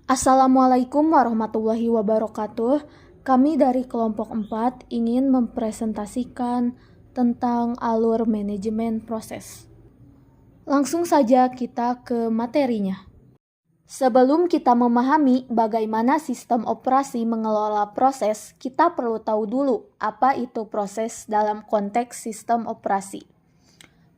Assalamualaikum warahmatullahi wabarakatuh. Kami dari kelompok 4 ingin mempresentasikan tentang alur manajemen proses. Langsung saja kita ke materinya. Sebelum kita memahami bagaimana sistem operasi mengelola proses, kita perlu tahu dulu apa itu proses dalam konteks sistem operasi.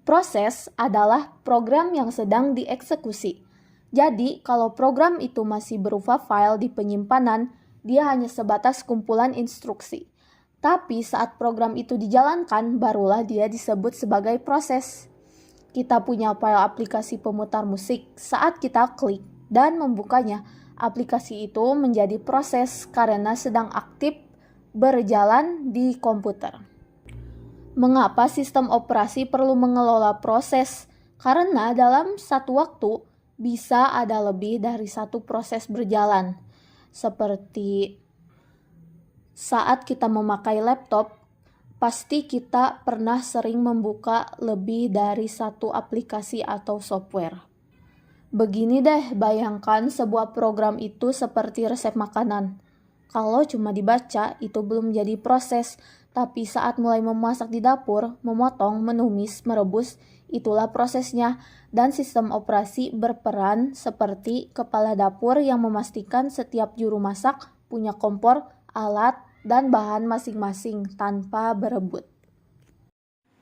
Proses adalah program yang sedang dieksekusi. Jadi, kalau program itu masih berupa file di penyimpanan, dia hanya sebatas kumpulan instruksi. Tapi saat program itu dijalankan, barulah dia disebut sebagai proses. Kita punya file aplikasi pemutar musik. Saat kita klik dan membukanya, aplikasi itu menjadi proses karena sedang aktif berjalan di komputer. Mengapa sistem operasi perlu mengelola proses? Karena dalam satu waktu bisa ada lebih dari satu proses berjalan. Seperti saat kita memakai laptop, pasti kita pernah sering membuka lebih dari satu aplikasi atau software. Begini deh, bayangkan sebuah program itu seperti resep makanan. Kalau cuma dibaca, itu belum jadi proses. Tapi saat mulai memasak di dapur, memotong, menumis, merebus, itulah prosesnya. Dan sistem operasi berperan seperti kepala dapur yang memastikan setiap juru masak punya kompor, alat, dan bahan masing-masing tanpa berebut.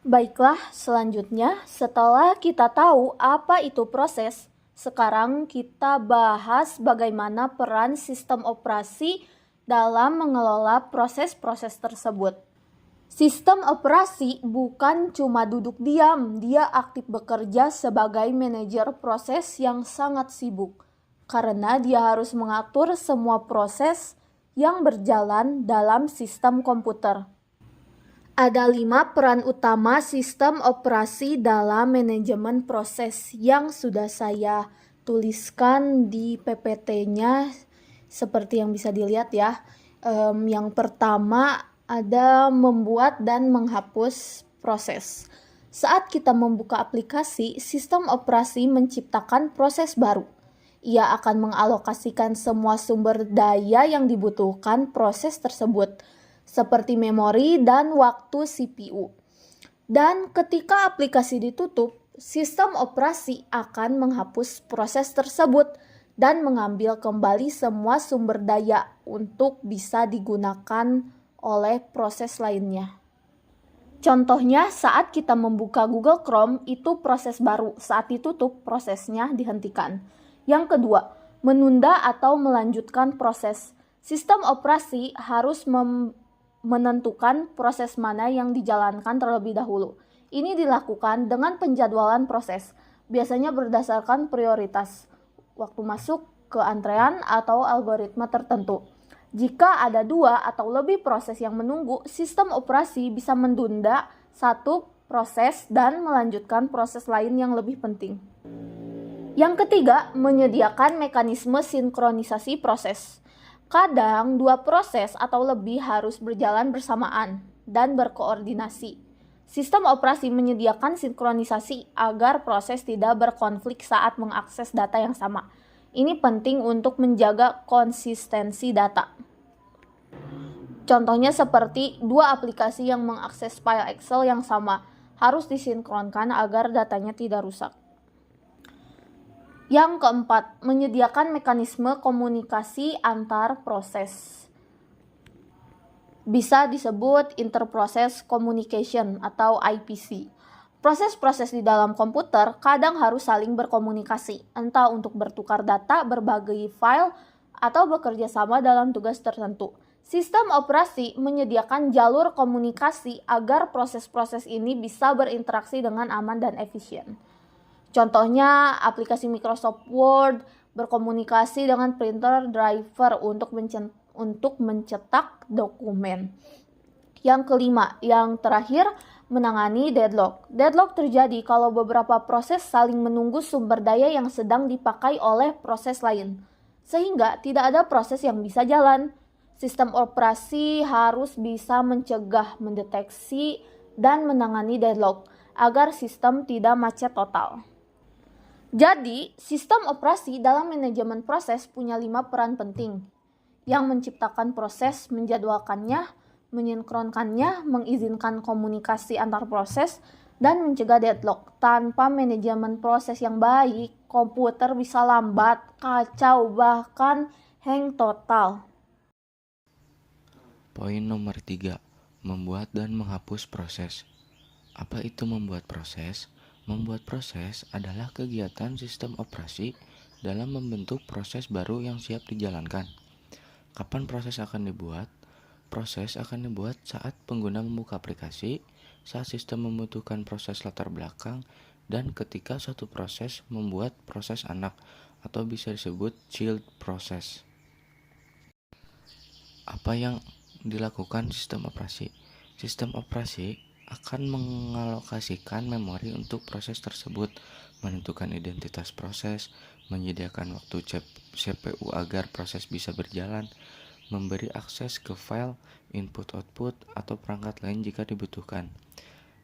Baiklah, selanjutnya setelah kita tahu apa itu proses, sekarang kita bahas bagaimana peran sistem operasi dalam mengelola proses-proses tersebut. Sistem operasi bukan cuma duduk diam, dia aktif bekerja sebagai manajer proses yang sangat sibuk. Karena dia harus mengatur semua proses yang berjalan dalam sistem komputer. Ada 5 peran utama sistem operasi dalam manajemen proses yang sudah saya tuliskan di PPT-nya seperti yang bisa dilihat ya. Yang pertama ada membuat dan menghapus proses. Saat kita membuka aplikasi, sistem operasi menciptakan proses baru. Ia akan mengalokasikan semua sumber daya yang dibutuhkan proses tersebut, seperti memori dan waktu CPU. Dan ketika aplikasi ditutup, sistem operasi akan menghapus proses tersebut dan mengambil kembali semua sumber daya untuk bisa digunakan oleh proses lainnya. Contohnya saat kita membuka Google Chrome, itu proses baru. Saat ditutup, prosesnya dihentikan. Yang kedua, menunda atau melanjutkan proses. Sistem operasi harus menentukan proses mana yang dijalankan terlebih dahulu. Ini dilakukan dengan penjadwalan proses, biasanya berdasarkan prioritas, waktu masuk ke antrean atau algoritma tertentu. Jika ada 2 atau lebih proses yang menunggu, sistem operasi bisa menunda satu proses dan melanjutkan proses lain yang lebih penting. Yang ketiga, menyediakan mekanisme sinkronisasi proses. Kadang 2 proses atau lebih harus berjalan bersamaan dan berkoordinasi. Sistem operasi menyediakan sinkronisasi agar proses tidak berkonflik saat mengakses data yang sama. Ini penting untuk menjaga konsistensi data. Contohnya seperti 2 aplikasi yang mengakses file Excel yang sama harus disinkronkan agar datanya tidak rusak. Yang keempat, menyediakan mekanisme komunikasi antar proses. Bisa disebut Inter-Process Communication atau IPC. Proses-proses di dalam komputer kadang harus saling berkomunikasi, entah untuk bertukar data, berbagi file, atau bekerja sama dalam tugas tertentu. Sistem operasi menyediakan jalur komunikasi agar proses-proses ini bisa berinteraksi dengan aman dan efisien. Contohnya, aplikasi Microsoft Word berkomunikasi dengan printer driver untuk mencetak dokumen. Yang kelima, yang terakhir, menangani deadlock. Deadlock terjadi kalau beberapa proses saling menunggu sumber daya yang sedang dipakai oleh proses lain, sehingga tidak ada proses yang bisa jalan. Sistem operasi harus bisa mencegah, mendeteksi, dan menangani deadlock agar sistem tidak macet total. Jadi, sistem operasi dalam manajemen proses punya 5 peran penting, yang menciptakan proses, menjadwalkannya, menyinkronkannya, mengizinkan komunikasi antar proses, dan mencegah deadlock. Tanpa manajemen proses yang baik, komputer bisa lambat, kacau, bahkan hang total. Poin nomor 3, membuat dan menghapus proses. Apa itu membuat proses? Membuat proses adalah kegiatan sistem operasi dalam membentuk proses baru yang siap dijalankan. Kapan proses akan dibuat? Proses akan dibuat saat pengguna membuka aplikasi, saat sistem membutuhkan proses latar belakang, dan ketika suatu proses membuat proses anak atau bisa disebut child process. Apa yang dilakukan sistem operasi? Sistem operasi akan mengalokasikan memori untuk proses tersebut, menentukan identitas proses, menyediakan waktu CPU agar proses bisa berjalan, memberi akses ke file, input-output, atau perangkat lain jika dibutuhkan,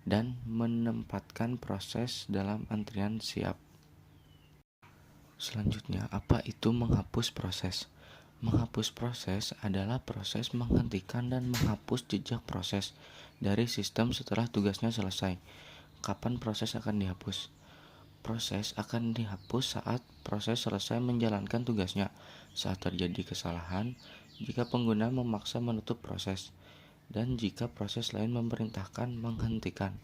dan menempatkan proses dalam antrian siap. Selanjutnya, apa itu menghapus proses? Menghapus proses adalah proses menghentikan dan menghapus jejak proses dari sistem setelah tugasnya selesai. Kapan proses akan dihapus? Proses akan dihapus saat proses selesai menjalankan tugasnya, saat terjadi kesalahan, jika pengguna memaksa menutup proses, dan jika proses lain memerintahkan menghentikan.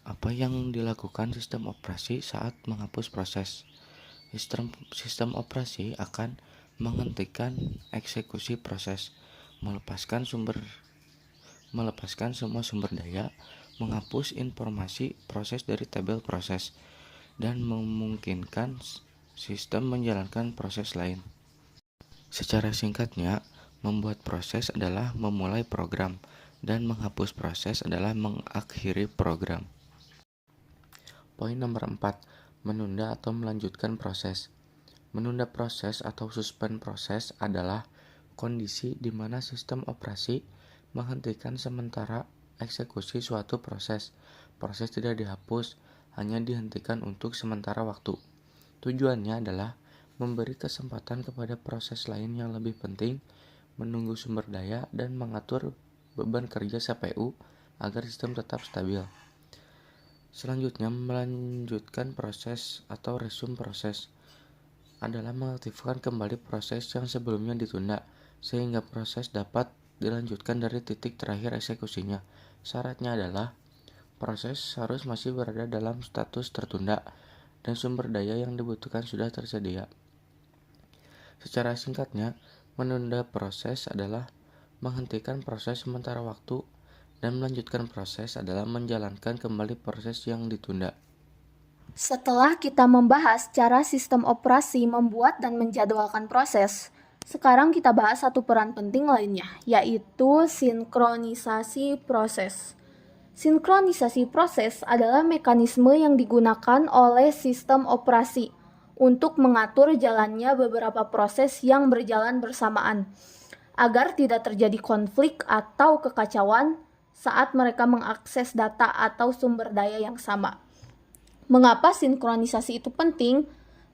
Apa yang dilakukan sistem operasi saat menghapus proses? Sistem operasi akan menghentikan eksekusi proses, melepaskan semua sumber daya, menghapus informasi proses dari tabel proses, dan memungkinkan sistem menjalankan proses lain. Secara singkatnya, membuat proses adalah memulai program, dan menghapus proses adalah mengakhiri program. Poin nomor 4, menunda atau melanjutkan proses. Menunda proses atau suspend proses adalah kondisi di mana sistem operasi menghentikan sementara eksekusi suatu proses. Proses tidak dihapus, hanya dihentikan untuk sementara waktu. Tujuannya adalah memberi kesempatan kepada proses lain yang lebih penting, menunggu sumber daya, dan mengatur beban kerja CPU agar sistem tetap stabil. Selanjutnya, melanjutkan proses atau resume proses adalah mengaktifkan kembali proses yang sebelumnya ditunda, sehingga proses dapat dilanjutkan dari titik terakhir eksekusinya. Syaratnya adalah proses harus masih berada dalam status tertunda, dan sumber daya yang dibutuhkan sudah tersedia. Secara singkatnya, menunda proses adalah menghentikan proses sementara waktu, dan melanjutkan proses adalah menjalankan kembali proses yang ditunda. Setelah kita membahas cara sistem operasi membuat dan menjadwalkan proses, sekarang kita bahas satu peran penting lainnya, yaitu sinkronisasi proses. Sinkronisasi proses adalah mekanisme yang digunakan oleh sistem operasi untuk mengatur jalannya beberapa proses yang berjalan bersamaan, agar tidak terjadi konflik atau kekacauan saat mereka mengakses data atau sumber daya yang sama. Mengapa sinkronisasi itu penting?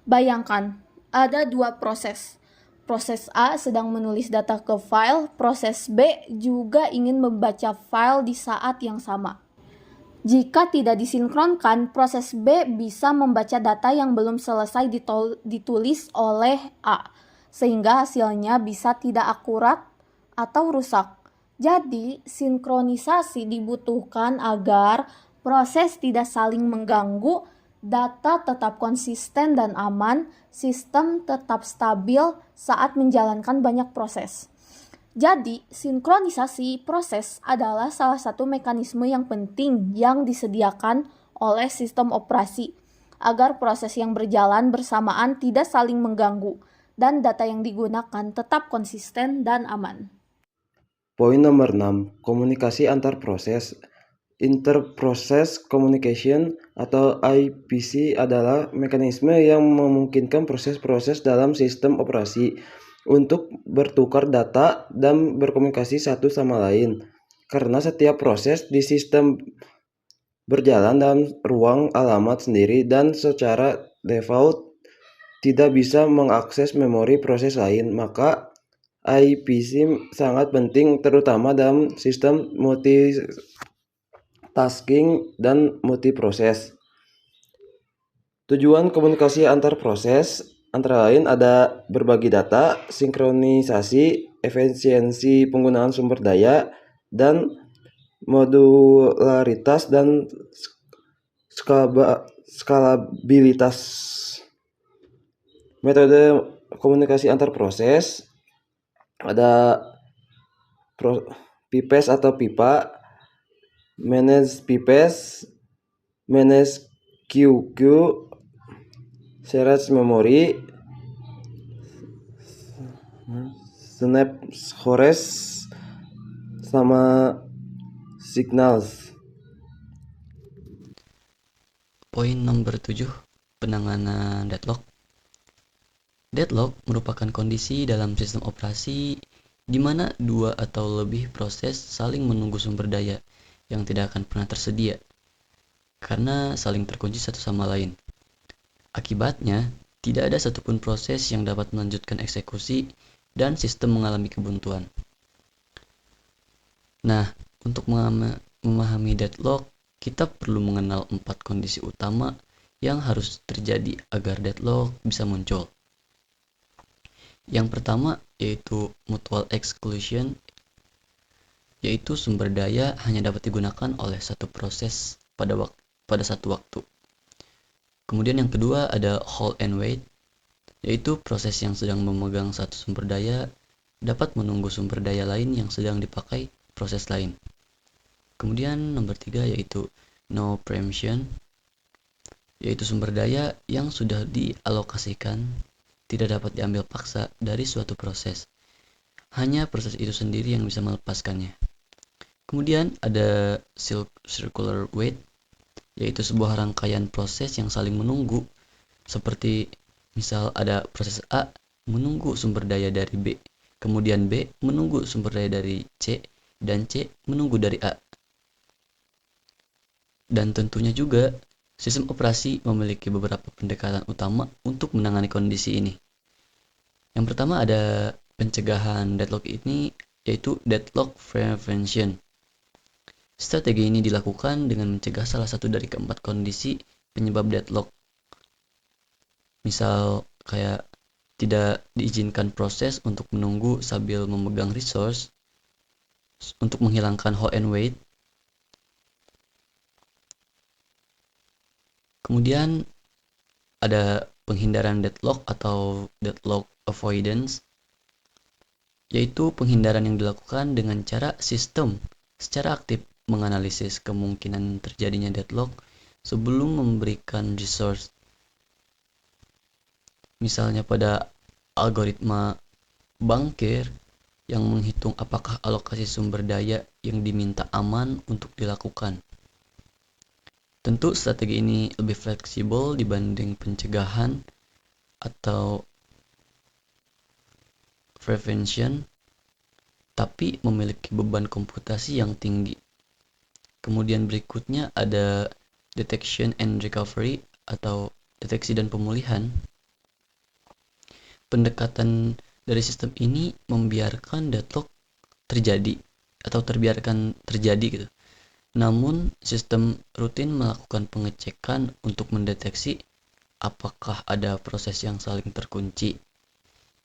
Bayangkan, ada dua proses. Proses A sedang menulis data ke file, proses B juga ingin membaca file di saat yang sama. Jika tidak disinkronkan, proses B bisa membaca data yang belum selesai ditulis oleh A, sehingga hasilnya bisa tidak akurat atau rusak. Jadi, sinkronisasi dibutuhkan agar proses tidak saling mengganggu, data tetap konsisten dan aman, sistem tetap stabil saat menjalankan banyak proses. Jadi, sinkronisasi proses adalah salah satu mekanisme yang penting yang disediakan oleh sistem operasi agar proses yang berjalan bersamaan tidak saling mengganggu dan data yang digunakan tetap konsisten dan aman. Poin nomor 6, komunikasi antar proses. Interprocess Communication atau IPC adalah mekanisme yang memungkinkan proses-proses dalam sistem operasi untuk bertukar data dan berkomunikasi satu sama lain. Karena setiap proses di sistem berjalan dalam ruang alamat sendiri dan secara default tidak bisa mengakses memori proses lain, maka IPC sangat penting terutama dalam sistem multitasking dan multiproses. Tujuan komunikasi antar proses antara lain ada berbagi data, sinkronisasi, efisiensi penggunaan sumber daya, dan modularitas dan skalabilitas. Metode komunikasi antar proses ada PIPES atau pipa, manage PIPES, manage QQ, shared memory, snap hores, sama signals. Poin nomor 7, penanganan deadlock. Deadlock merupakan kondisi dalam sistem operasi di mana dua atau lebih proses saling menunggu sumber daya yang tidak akan pernah tersedia karena saling terkunci satu sama lain. Akibatnya, tidak ada satupun proses yang dapat melanjutkan eksekusi dan sistem mengalami kebuntuan. Nah, untuk memahami deadlock, kita perlu mengenal 4 kondisi utama yang harus terjadi agar deadlock bisa muncul. Yang pertama yaitu mutual exclusion, yaitu sumber daya hanya dapat digunakan oleh satu proses pada satu waktu. Kemudian yang kedua ada hold and wait, yaitu proses yang sedang memegang satu sumber daya dapat menunggu sumber daya lain yang sedang dipakai proses lain. Kemudian nomor 3 yaitu no preemption, yaitu sumber daya yang sudah dialokasikan tidak dapat diambil paksa dari suatu proses. Hanya proses itu sendiri yang bisa melepaskannya. Kemudian ada circular wait, yaitu sebuah rangkaian proses yang saling menunggu. Seperti misal ada proses A menunggu sumber daya dari B, kemudian B menunggu sumber daya dari C, dan C menunggu dari A. Dan tentunya juga sistem operasi memiliki beberapa pendekatan utama untuk menangani kondisi ini. Yang pertama ada pencegahan deadlock ini, yaitu deadlock prevention. Strategi ini dilakukan dengan mencegah salah satu dari keempat kondisi penyebab deadlock. Misal kayak tidak diizinkan proses untuk menunggu sambil memegang resource untuk menghilangkan hold and wait. Kemudian ada penghindaran deadlock atau deadlock avoidance, yaitu penghindaran yang dilakukan dengan cara sistem secara aktif menganalisis kemungkinan terjadinya deadlock sebelum memberikan resource. Misalnya pada algoritma Bankir yang menghitung apakah alokasi sumber daya yang diminta aman untuk dilakukan. Tentu strategi ini lebih fleksibel dibanding pencegahan atau prevention, tapi memiliki beban komputasi yang tinggi. Kemudian berikutnya ada detection and recovery atau deteksi dan pemulihan. Pendekatan dari sistem ini membiarkan deadlock terjadi atau terbiarkan terjadi gitu. Namun, sistem rutin melakukan pengecekan untuk mendeteksi apakah ada proses yang saling terkunci.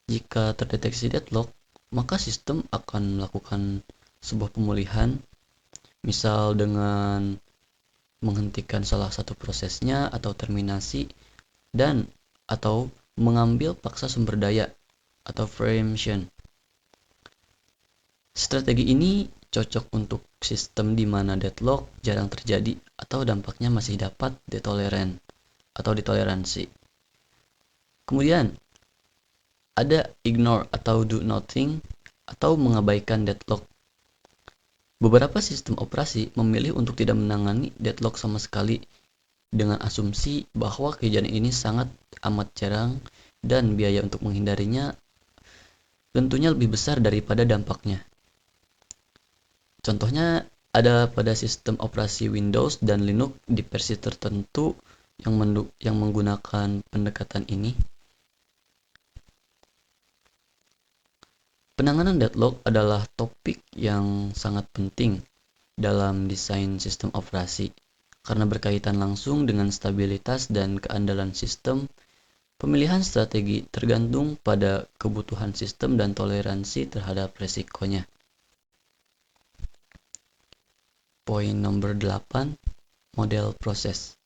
Jika terdeteksi deadlock, maka sistem akan melakukan sebuah pemulihan, misal dengan menghentikan salah satu prosesnya atau terminasi, dan atau mengambil paksa sumber daya atau preemption. Strategi ini cocok untuk sistem di mana deadlock jarang terjadi atau dampaknya masih dapat ditoleransi. Kemudian ada ignore atau do nothing atau mengabaikan deadlock. Beberapa sistem operasi memilih untuk tidak menangani deadlock sama sekali dengan asumsi bahwa kejadian ini sangat amat jarang dan biaya untuk menghindarinya tentunya lebih besar daripada dampaknya. Contohnya ada pada sistem operasi Windows dan Linux di versi tertentu yang menggunakan pendekatan ini. Penanganan deadlock adalah topik yang sangat penting dalam desain sistem operasi karena berkaitan langsung dengan stabilitas dan keandalan sistem. Pemilihan strategi tergantung pada kebutuhan sistem dan toleransi terhadap resikonya. Poin nomor 8, model proses.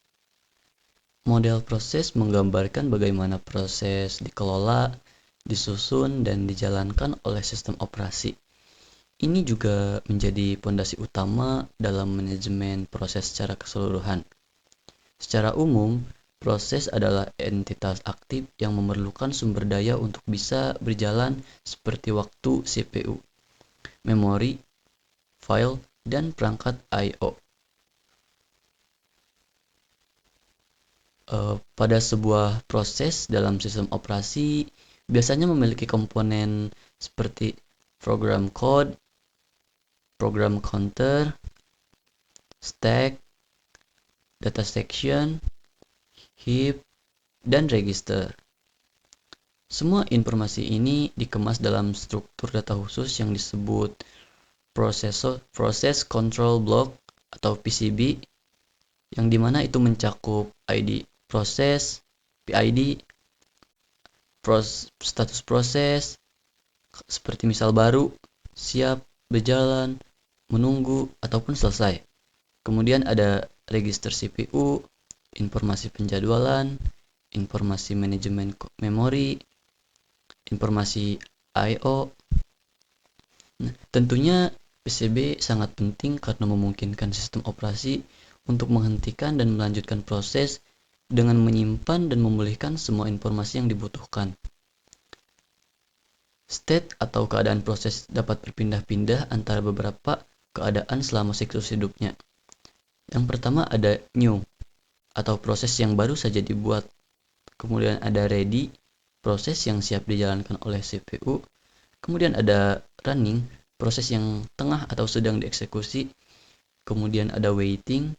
Model proses menggambarkan bagaimana proses dikelola, disusun, dan dijalankan oleh sistem operasi. Ini juga menjadi pondasi utama dalam manajemen proses secara keseluruhan. Secara umum, proses adalah entitas aktif yang memerlukan sumber daya untuk bisa berjalan seperti waktu CPU, memori, file, dan perangkat I/O. Pada sebuah proses dalam sistem operasi biasanya memiliki komponen seperti program code, program counter, stack, data section, heap, dan register. Semua informasi ini dikemas dalam struktur data khusus yang disebut Process Control Block atau PCB, yang dimana itu mencakup ID proses, PID, status proses, seperti misal baru, siap, berjalan, menunggu, ataupun selesai. Kemudian ada register CPU, informasi penjadwalan, informasi manajemen memori, informasi I/O. Nah, tentunya PCB sangat penting karena memungkinkan sistem operasi untuk menghentikan dan melanjutkan proses dengan menyimpan dan memulihkan semua informasi yang dibutuhkan. State atau keadaan proses dapat berpindah-pindah antara beberapa keadaan selama siklus hidupnya. Yang pertama ada new, atau proses yang baru saja dibuat. Kemudian ada ready, proses yang siap dijalankan oleh CPU. Kemudian ada running, proses yang tengah atau sedang dieksekusi. Kemudian ada waiting,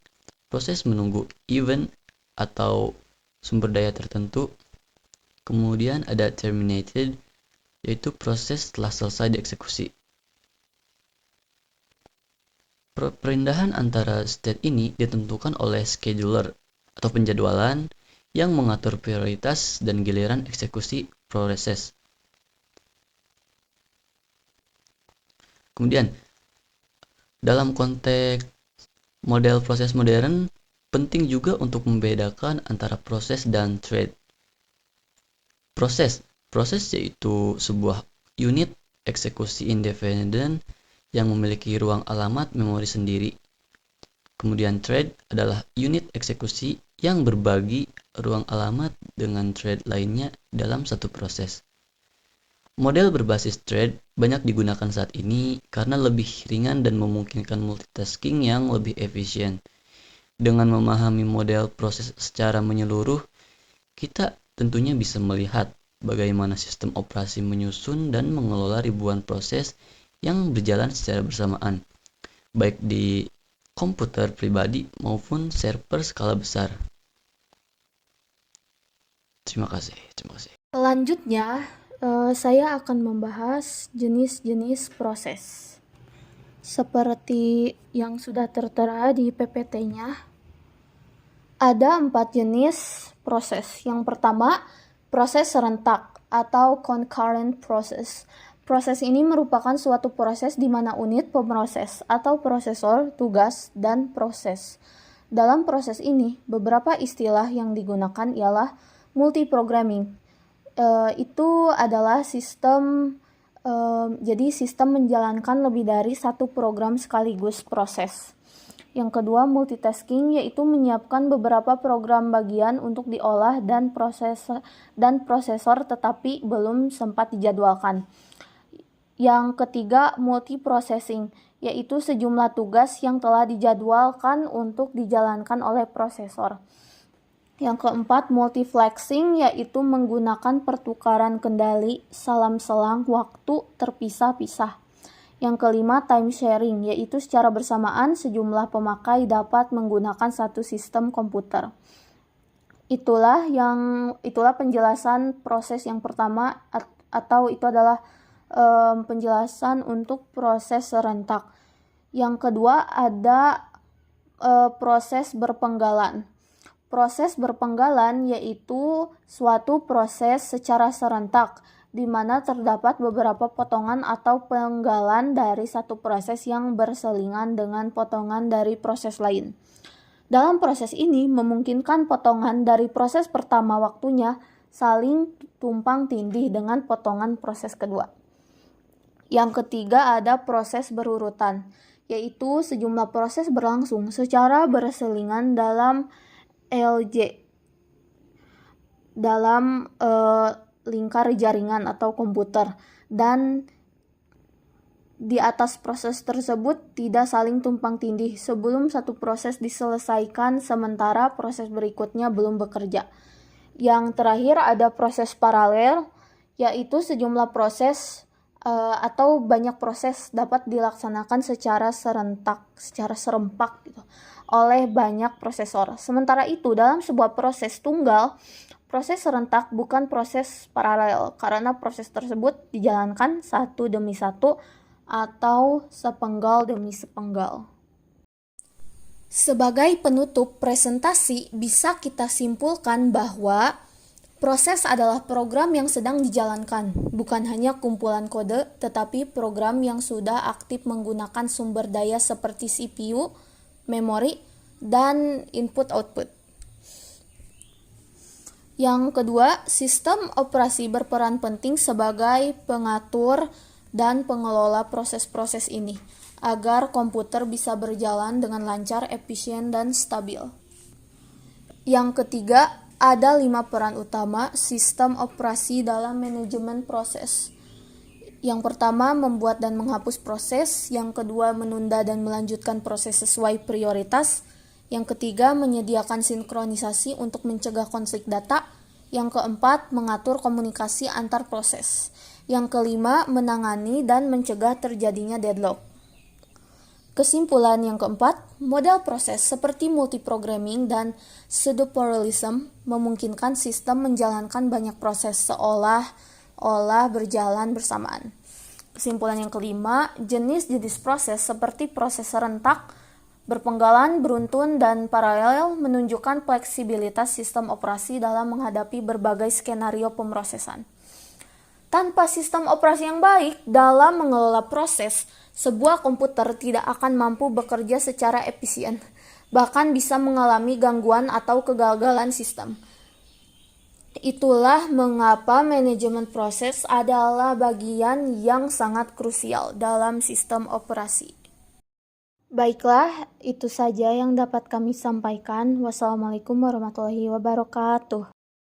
proses menunggu event atau sumber daya tertentu. Kemudian ada terminated, yaitu proses telah selesai dieksekusi. Perindahan antara state ini ditentukan oleh scheduler atau penjadwalan yang mengatur prioritas dan giliran eksekusi proses. Kemudian, dalam konteks model proses modern, penting juga untuk membedakan antara proses dan thread. Proses yaitu sebuah unit eksekusi independen yang memiliki ruang alamat memori sendiri. Kemudian thread adalah unit eksekusi yang berbagi ruang alamat dengan thread lainnya dalam satu proses. Model berbasis thread banyak digunakan saat ini karena lebih ringan dan memungkinkan multitasking yang lebih efisien. Dengan memahami model proses secara menyeluruh, kita tentunya bisa melihat bagaimana sistem operasi menyusun dan mengelola ribuan proses yang berjalan secara bersamaan, baik di komputer pribadi maupun server skala besar. Terima kasih. Selanjutnya, saya akan membahas jenis-jenis proses. Seperti yang sudah tertera di PPT-nya, ada 4 jenis proses. Yang pertama, proses serentak atau concurrent process. Proses ini merupakan suatu proses di mana unit pemroses atau prosesor, tugas, dan proses. Dalam proses ini, beberapa istilah yang digunakan ialah multiprogramming. Itu adalah sistem menjalankan lebih dari satu program sekaligus proses. Yang kedua, multitasking, yaitu menyiapkan beberapa program bagian untuk diolah dan prosesor tetapi belum sempat dijadwalkan. Yang ketiga, multiprocessing, yaitu sejumlah tugas yang telah dijadwalkan untuk dijalankan oleh prosesor. Yang keempat, multiflexing, yaitu menggunakan pertukaran kendali salam selang waktu terpisah-pisah. Yang kelima, time sharing, yaitu secara bersamaan sejumlah pemakai dapat menggunakan satu sistem komputer. Itulah penjelasan proses yang pertama, atau itu adalah penjelasan untuk proses serentak. Yang kedua ada proses berpenggalan. Proses berpenggalan yaitu suatu proses secara serentak di mana terdapat beberapa potongan atau penggalan dari satu proses yang berselingan dengan potongan dari proses lain. Dalam proses ini memungkinkan potongan dari proses pertama waktunya saling tumpang tindih dengan potongan proses kedua. Yang ketiga ada proses berurutan, yaitu sejumlah proses berlangsung secara berselingan dalam LJ, dalam lingkar jaringan atau komputer, dan di atas proses tersebut tidak saling tumpang tindih sebelum satu proses diselesaikan sementara proses berikutnya belum bekerja. Yang terakhir ada proses paralel, yaitu sejumlah proses atau banyak proses dapat dilaksanakan secara serempak gitu, oleh banyak prosesor. Sementara itu dalam sebuah proses tunggal, proses serentak bukan proses paralel karena proses tersebut dijalankan satu demi satu atau sepenggal demi sepenggal. Sebagai penutup presentasi, bisa kita simpulkan bahwa proses adalah program yang sedang dijalankan, bukan hanya kumpulan kode, tetapi program yang sudah aktif menggunakan sumber daya seperti CPU, memori, dan input-output. Yang kedua, sistem operasi berperan penting sebagai pengatur dan pengelola proses-proses ini, agar komputer bisa berjalan dengan lancar, efisien, dan stabil. Yang ketiga, ada 5 peran utama sistem operasi dalam manajemen proses. Yang pertama, membuat dan menghapus proses. Yang kedua, menunda dan melanjutkan proses sesuai prioritas. Yang ketiga, menyediakan sinkronisasi untuk mencegah konflik data. Yang keempat, mengatur komunikasi antar proses. Yang kelima, menangani dan mencegah terjadinya deadlock. Kesimpulan yang keempat, model proses seperti multiprogramming dan pseudo-parallelism memungkinkan sistem menjalankan banyak proses seolah-olah berjalan bersamaan. Kesimpulan yang kelima, jenis-jenis proses seperti proses serentak, berpenggalan, beruntun, dan paralel menunjukkan fleksibilitas sistem operasi dalam menghadapi berbagai skenario pemrosesan. Tanpa sistem operasi yang baik dalam mengelola proses, sebuah komputer tidak akan mampu bekerja secara efisien, bahkan bisa mengalami gangguan atau kegagalan sistem. Itulah mengapa manajemen proses adalah bagian yang sangat krusial dalam sistem operasi. Baiklah, itu saja yang dapat kami sampaikan. Wassalamualaikum warahmatullahi wabarakatuh.